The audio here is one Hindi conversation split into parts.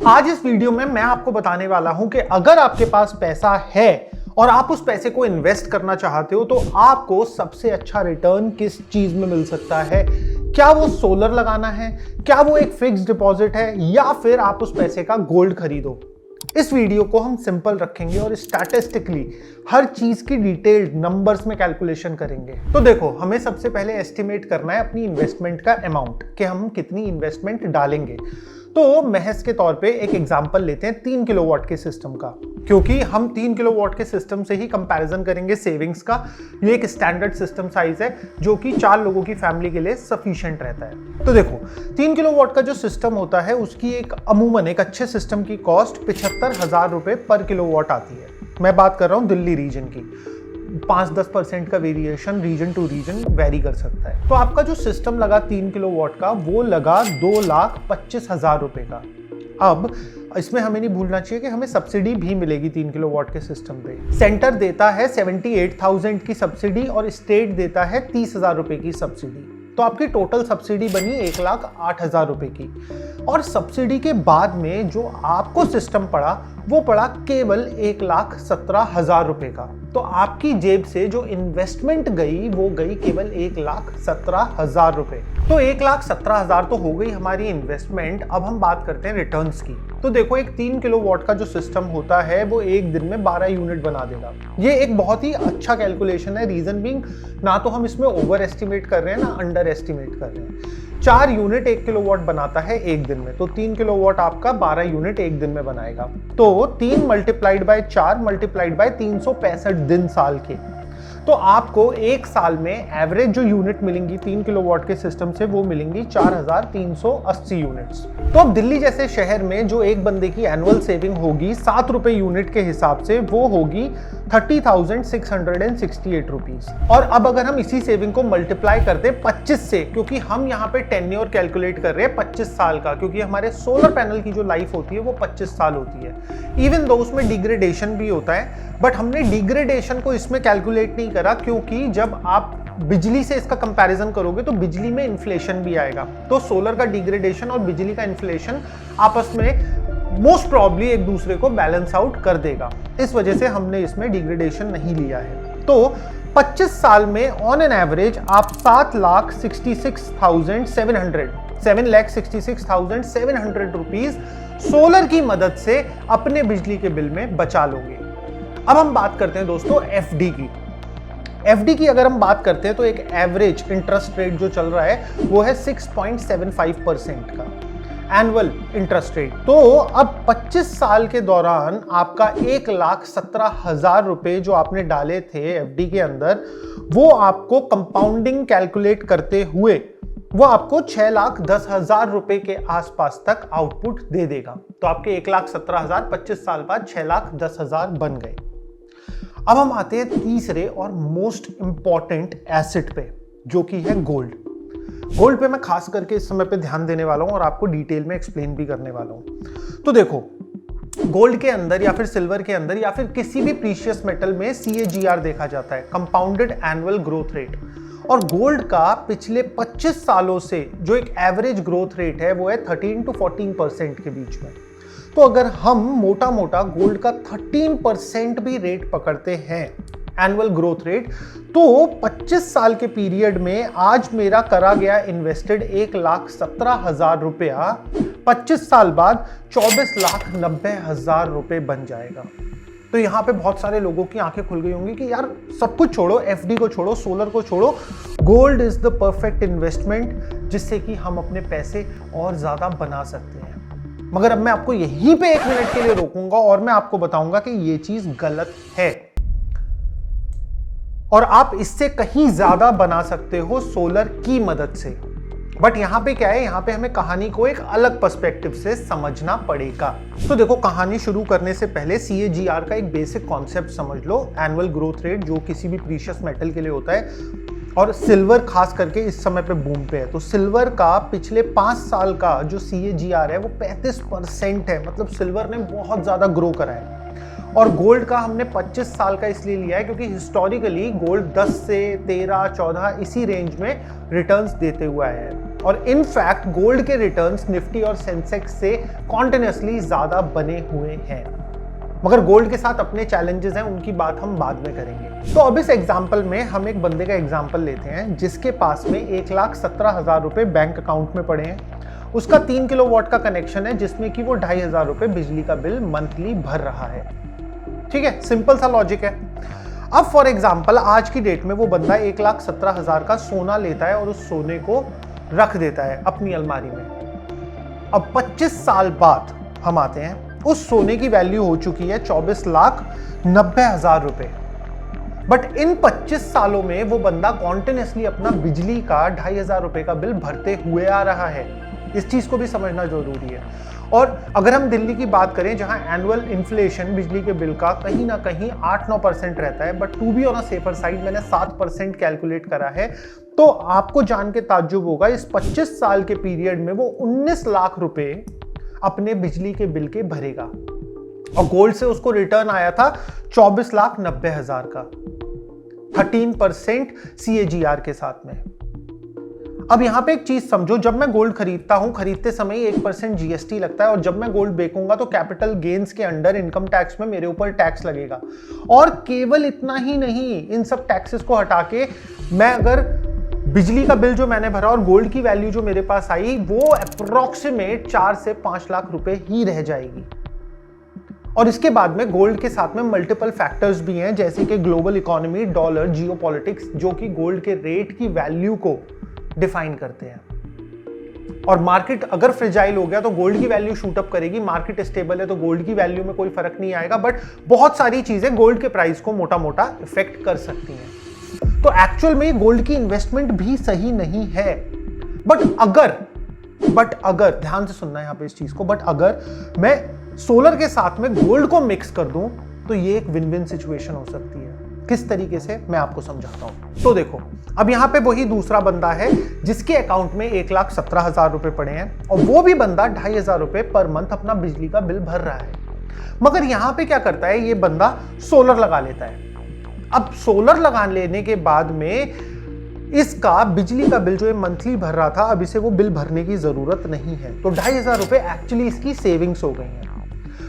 आज इस वीडियो में मैं आपको बताने वाला हूं कि अगर आपके पास पैसा है और आप उस पैसे को इन्वेस्ट करना चाहते हो तो आपको सबसे अच्छा रिटर्न किस चीज में मिल सकता है। क्या वो सोलर लगाना है, क्या वो एक फिक्स डिपॉजिट है, या फिर आप उस पैसे का गोल्ड खरीदो। इस वीडियो को हम सिंपल रखेंगे और स्टैटिस्टिकली हर चीज की डिटेल्ड नंबर्स में कैलकुलेशन करेंगे। तो देखो, हमें सबसे पहले एस्टिमेट करना है अपनी इन्वेस्टमेंट का अमाउंट कि हम कितनी इन्वेस्टमेंट डालेंगे। तो महज के तौर पे एक एग्जांपल लेते हैं 3 किलोवाट के सिस्टम का, क्योंकि हम 3 किलोवाट के सिस्टम से ही कंपैरिजन करेंगे सेविंग्स का। ये एक स्टैंडर्ड सिस्टम साइज है जो कि 4 लोगों की फैमिली के लिए सफिशिएंट रहता है। तो देखो, 3 किलोवाट का जो सिस्टम होता है उसकी एक अमूमन एक अच्छे सिस्टम की कॉस्ट 75,000 रुपए पर किलोवाट आती है। मैं बात कर रहा हूँ दिल्ली रीजन की। 5-10% का variation region to region vary कर सकता है। तो आपका जो सिस्टम लगा 3 किलोवाट का वो लगा 2,25,000 रुपए का। अब इसमें हमें नहीं भूलना चाहिए कि हमें सब्सिडी भी मिलेगी 3 किलोवाट के सिस्टम पे। सेंटर देता है 78,000 की सब्सिडी और स्टेट देता है 30,000 रुपए की सब्सिडी। तो आपकी टोटल सब्सिडी बनी 1,08,000 रुपए की। और सब्सिडी के बाद में जो आपको सिस्टम पड़ा वो पड़ा केवल 1,17,000 रुपए का। तो आपकी जेब से जो इन्वेस्टमेंट गई वो गई केवल 1,17,000 रुपए। तो 1,17,000 तो हो गई हमारी इन्वेस्टमेंट। अब हम बात करते हैं रिटर्न्स की। तो देखो, एक 3 किलोवाट का जो सिस्टम होता है वो एक दिन में 12 यूनिट बना देगा। ये एक बहुत ही अच्छा कैलकुलेशन है। रीजन बीइंग, ना तो हम इसमें ओवर एस्टिमेट कर रहे हैं ना अंडर एस्टिमेट कर रहे हैं। 4 यूनिट 1 किलोवाट बनाता है एक दिन में, तो 3 किलोवाट आपका 12 यूनिट एक दिन में बनाएगा। तो 3 मल्टीप्लाइड बाय 4 मल्टीप्लाइड बाय 365 दिन साल के। तो आपको एक साल में एवरेज जो यूनिट मिलेंगी 3 किलोवाट के सिस्टम से वो मिलेंगी 4,380 यूनिट्स। तो अब दिल्ली जैसे शहर में जो एक बंदे की एनुअल सेविंग होगी 7 रुपए यूनिट के हिसाब से वो होगी 30,668 रुपीज। और अब अगर हम इसी सेविंग को मल्टीप्लाई करते 25 से, क्योंकि हम यहाँ पे टेन्योर कैलकुलेट कर रहे हैं 25 साल का, क्योंकि हमारे सोलर पैनल की जो लाइफ होती है वो 25 साल होती है। इवन दो उसमें डिग्रेडेशन भी होता है, बट हमने डिग्रेडेशन को इसमें कैलकुलेट नहीं करा, क्योंकि जब आप बिजली से इसका कंपैरिजन करोगे तो बिजली में इन्फ्लेशन भी आएगा। तो सोलर का डिग्रेडेशन और बिजली का इन्फ्लेशन आपस में मोस्ट प्रॉब्ली एक दूसरे को बैलेंस आउट कर देगा। इस वजह से हमने इसमें डिग्रेडेशन नहीं लिया है। तो 25 साल में ऑन एन एवरेज आप 7,66,700 रुपीज सोलर की मदद से अपने बिजली के बिल में बचा लोगे। अब हम बात करते हैं दोस्तों एफडी की। एफडी की अगर हम बात करते हैं तो एक एवरेज इंटरेस्ट रेट जो चल रहा है वो है 6.75% का एनुअल इंटरेस्ट रेट। तो अब 25 साल के दौरान आपका 1,17,000 रुपए जो आपने डाले थे एफडी के अंदर, वो आपको कंपाउंडिंग कैलकुलेट करते हुए वो आपको 6,10,000 रुपए के आसपास तक आउटपुट दे देगा। तो आपके 1,17,000 25 साल बाद 6,10,000 बन गए। अब हम आते हैं तीसरे और मोस्ट इंपॉर्टेंट एसेट पे, जो कि है गोल्ड। गोल्ड पे मैं खास करके इस समय पे ध्यान देने वाला हूं और आपको डिटेल में एक्सप्लेन भी करने वाला हूं। तो देखो, गोल्ड के अंदर या फिर सिल्वर के अंदर या फिर किसी भी प्रीशियस मेटल में CAGR देखा जाता है, कंपाउंडेड एनुअल ग्रोथ रेट। और गोल्ड का पिछले 25 सालों से जो एक एवरेज ग्रोथ रेट है वो है 13 to 14% के बीच में। तो अगर हम मोटा मोटा गोल्ड का 13% भी रेट पकड़ते हैं एनुअल ग्रोथ रेट, तो 25 साल के पीरियड में आज मेरा करा गया इन्वेस्टेड 1,17,000 रुपया 25 साल बाद 24,90,000 रुपए बन जाएगा। तो यहाँ पे बहुत सारे लोगों की आंखें खुल गई होंगी कि यार सब कुछ छोड़ो, एफडी को छोड़ो, सोलर को छोड़ो, gold is the perfect investment जिससे कि हम अपने पैसे और ज्यादा बना सकते हैं। मगर अब मैं आपको यहीं पे 1 मिनट के लिए रोकूंगा और मैं आपको बताऊंगा कि ये चीज गलत है और आप इससे कहीं ज्यादा बना सकते हो सोलर की मदद से। बट यहां पे क्या है, यहां पे हमें कहानी को एक अलग पर्सपेक्टिव से समझना पड़ेगा। तो देखो, कहानी शुरू करने से पहले CAGR का एक बेसिक कॉन्सेप्ट समझ लो। एनुअल ग्रोथ रेट जो किसी भी प्रीशियस मेटल के लिए होता है, और सिल्वर खास करके इस समय पे बूम पे है। तो सिल्वर का पिछले 5 साल का जो CAGR है वो 35% है। मतलब सिल्वर ने बहुत ज्यादा ग्रो करा है। और गोल्ड का हमने 25 साल का इसलिए लिया है क्योंकि हिस्टोरिकली गोल्ड 10 से 13, 14 इसी रेंज में रिटर्न्स देते हुआ है। और इनफैक्ट गोल्ड के रिटर्न्स निफ्टी और सेंसेक्स से कॉन्टिन्यूसली ज्यादा बने हुए हैं। मगर गोल्ड के साथ अपने चैलेंजेस हैं, उनकी बात हम बाद में करेंगे। तो अब इस एग्जाम्पल में हम एक बंदे का एग्जाम्पल लेते हैं जिसके पास में 1,17,000 रुपए बैंक अकाउंट में पड़े हैं। उसका 3 किलोवाट का कनेक्शन है जिसमें कि वो 2,500 रुपए बिजली का बिल मंथली भर रहा है। ठीक है, सिंपल सा लॉजिक है। अब फॉर एग्जाम्पल आज की डेट में वो बंदा 1,17,000 का सोना लेता है और उस सोने को रख देता है अपनी अलमारी में। अब 25 साल बाद हम आते हैं, उस सोने की वैल्यू हो चुकी है 24,90,000 रुपए। बट इन 25 सालों में वो बंदा कॉन्टिन्यूसली अपना बिजली का 2,500 रुपए का बिल भरते हुए आ रहा है। इस चीज को भी समझना जरूरी है। और अगर हम दिल्ली की बात करें जहां एनुअल इन्फ्लेशन बिजली के बिल का कहीं ना कहीं 8-9% रहता है, but to be on a safer side मैंने 7% कैलकुलेट करा है, तो आपको जान के ताज्जुब होगा इस 25 साल के पीरियड में वो 19 लाख रुपए अपने बिजली के बिल के भरेगा। और गोल्ड से उसको रिटर्न आया था 24,90,000 का, 13% CAGR के साथ में। अब यहां पे एक चीज समझो, जब मैं गोल्ड खरीदता हूं, खरीदते समय 1% GST लगता है, और जब मैं गोल्ड बेचूंगा तो कैपिटल गेन्स के अंडर इनकम टैक्स में मेरे ऊपर टैक्स लगेगा। और केवल इतना ही नहीं, इन सब टैक्सेस को हटा के मैं अगर बिजली का बिल जो मैंने भरा और गोल्ड की वैल्यू जो मेरे पास आई वो अप्रोक्सीमेट 4 से 5 लाख रुपए ही रह जाएगी। और इसके बाद में गोल्ड के साथ में मल्टीपल फैक्टर्स भी हैं, जैसे कि ग्लोबल इकोनॉमी, डॉलर, जियोपॉलिटिक्स, जो कि गोल्ड के रेट की वैल्यू को डिफाइन करते हैं। और मार्केट अगर फ्रेजाइल हो गया तो गोल्ड की वैल्यू शूट अप करेगी, मार्केट स्टेबल है तो गोल्ड की वैल्यू में कोई फर्क नहीं आएगा। बट बहुत सारी चीजें गोल्ड के प्राइस को मोटा मोटा इफेक्ट कर सकती हैं। तो एक्चुअल में गोल्ड की इन्वेस्टमेंट भी सही नहीं है। बट अगर ध्यान से सुनना है यहां पे इस चीज को, बट अगर मैं सोलर के साथ में गोल्ड को मिक्स कर दूं तो ये एक विन विन सिचुएशन हो सकती है। किस तरीके से, मैं आपको समझाता हूं। तो देखो, अब यहां पे वही दूसरा बंदा है जिसके अकाउंट में 1,17,000 रुपए पड़े हैं और वो भी बंदा 2,500 रुपए पर मंथ अपना बिजली का बिल भर रहा है। मगर यहां पे क्या करता है, ये बंदा सोलर लगा लेता है। अब सोलर लगा लेने के बाद में इसका बिजली का बिल जो मंथली भर रहा था, अब इसे वो बिल भरने की जरूरत नहीं है। तो 2,500 रुपए एक्चुअली इसकी सेविंग्स हो गई हैं।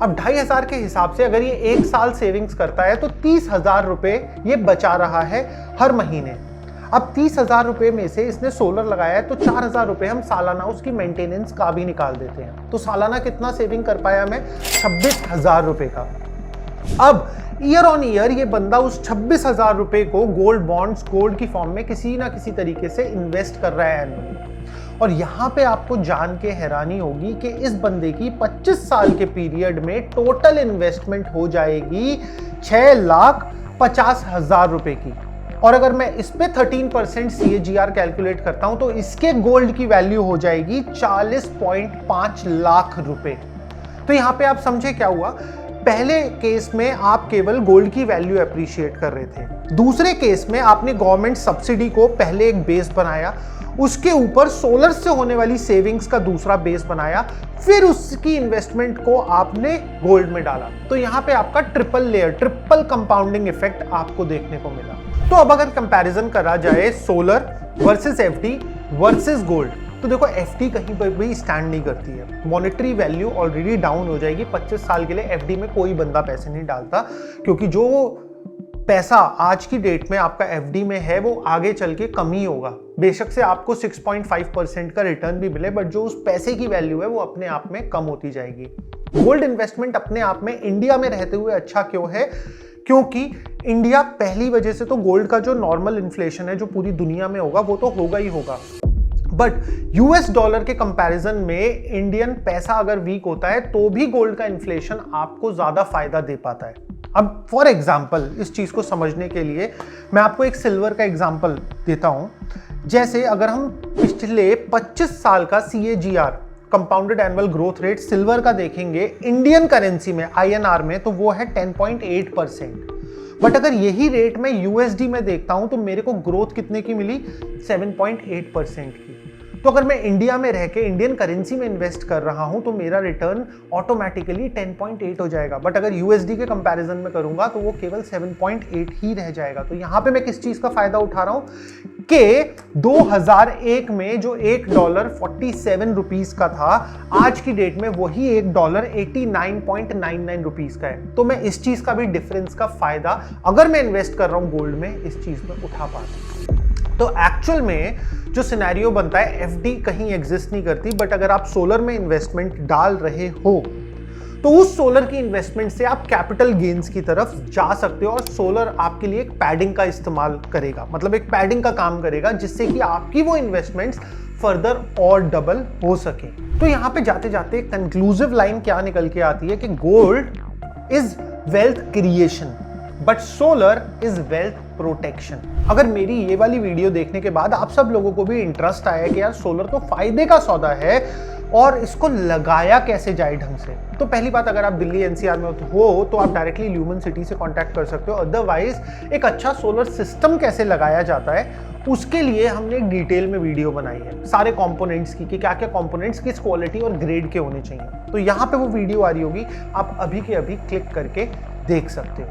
अब 2,500 के हिसाब से अगर ये 1 साल सेविंग्स करता है तो 30,000 रुपए ये बचा रहा है हर महीने। अब 30,000 रुपए में से इसने सोलर लगाया है तो 4,000 रुपए हम सालाना उसकी मेंटेनेंस का भी निकाल देते हैं। तो सालाना कितना सेविंग कर पाया मैं? 26,000 रुपए का। अब ईयर ऑन ईयर ये बंदा उस 26,000 रुपए को गोल्ड बॉन्ड्स, गोल्ड की फॉर्म में किसी ना किसी तरीके से इन्वेस्ट कर रहा है एनुअली। और यहां पे आपको जान के हैरानी होगी कि इस बंदे की 25 साल के पीरियड में टोटल इन्वेस्टमेंट हो जाएगी 6,50,000 रुपए की। और अगर मैं इस पे 13% CAGR कैलकुलेट करता हूं तो इसके गोल्ड की वैल्यू हो जाएगी 40.5 लाख रुपए। तो यहां पे आप समझे क्या हुआ? पहले केस में आप केवल गोल्ड की वैल्यू अप्रिशिएट कर रहे थे, दूसरे केस में आपने गवर्नमेंट सब्सिडी को पहले एक बेस बनाया, उसके ऊपर सोलर से होने वाली सेविंग्स का दूसरा बेस बनाया, फिर उसकी इन्वेस्टमेंट को आपने गोल्ड में डाला। तो यहां पे आपका triple layer, triple compounding effect आपको देखने को मिला। तो अब अगर कंपैरिजन करा जाए solar versus FD versus gold, तो देखो FD कहीं पर भी स्टैंड नहीं करती है। मॉनेटरी वैल्यू ऑलरेडी डाउन हो जाएगी। 25 साल के लिए FD में कोई बंदा पैसे नहीं डालता, क्योंकि जो पैसा आज की डेट में आपका FD में है वो आगे चल के कम ही होगा। बेशक से आपको 6.5% का रिटर्न भी मिले, बट जो उस पैसे की वैल्यू है वो अपने आप में कम होती जाएगी। गोल्ड इन्वेस्टमेंट अपने आप में इंडिया में रहते हुए अच्छा क्यों है? क्योंकि इंडिया, पहली वजह से तो गोल्ड का जो नॉर्मल इन्फ्लेशन है जो पूरी दुनिया में होगा वो तो होगा ही होगा, बट US डॉलर के कंपैरिजन में इंडियन पैसा अगर वीक होता है तो भी गोल्ड का इन्फ्लेशन आपको ज्यादा फायदा दे पाता है। अब फॉर एग्जांपल इस चीज को समझने के लिए मैं आपको एक सिल्वर का एग्जांपल देता हूं। जैसे अगर हम पिछले 25 साल का CAGR, compounded annual growth rate silver का देखेंगे इंडियन करेंसी में, INR में, तो वो है 10.8%। बट अगर यही रेट मैं USD में देखता हूं तो मेरे को ग्रोथ कितने की मिली? 7.8% की। तो अगर मैं इंडिया में रह के इंडियन करेंसी में इन्वेस्ट कर रहा हूं तो मेरा रिटर्न ऑटोमेटिकली 10.8 हो जाएगा। बट अगर USD के कंपैरिजन में करूंगा तो वो केवल 7.8 ही रह जाएगा। तो यहां पे मैं किस चीज का फायदा उठा रहा हूं? कि 2001 में जो $1.47 का था, आज की डेट में वही $1.89.99 का है। तो मैं इस चीज का भी डिफरेंस का फायदा अगर मैं इन्वेस्ट कर रहा हूं गोल्ड में, इस चीज में उठा पाता हूं। तो एक्चुअल में जो सिनेरियो बनता है, एफडी कहीं एग्जिस्ट नहीं करती, बट अगर आप सोलर में इन्वेस्टमेंट डाल रहे हो तो उस सोलर की इन्वेस्टमेंट से आप कैपिटल गेन्स की तरफ जा सकते हो और सोलर आपके लिए एक पैडिंग का इस्तेमाल करेगा, मतलब एक पैडिंग का काम करेगा, जिससे कि आपकी वो इन्वेस्टमेंट्स फर्दर और डबल हो सके। तो यहां पे जाते जाते कंक्लूसिव लाइन क्या निकल के आती है कि gold is wealth creation but solar is wealth protection. अगर मेरी ये वाली वीडियो देखने के बाद आप सब लोगों को भी इंटरेस्ट आया कि यार सोलर तो फायदे का सौदा है और इसको लगाया कैसे जाए ढंग से, तो पहली बात, अगर आप दिल्ली एनसीआर में हो तो आप डायरेक्टली ल्यूमन सिटी से कांटेक्ट कर सकते हो। अदरवाइज एक अच्छा सोलर सिस्टम कैसे लगाया जाता है उसके लिए हमने एक डिटेल में वीडियो बनाई है, सारे कंपोनेंट्स की, कि क्या क्या कंपोनेंट्स किस क्वालिटी और ग्रेड के होने चाहिए। तो यहाँ पे वो वीडियो आ रही होगी, आप अभी के अभी क्लिक करके देख सकते हो।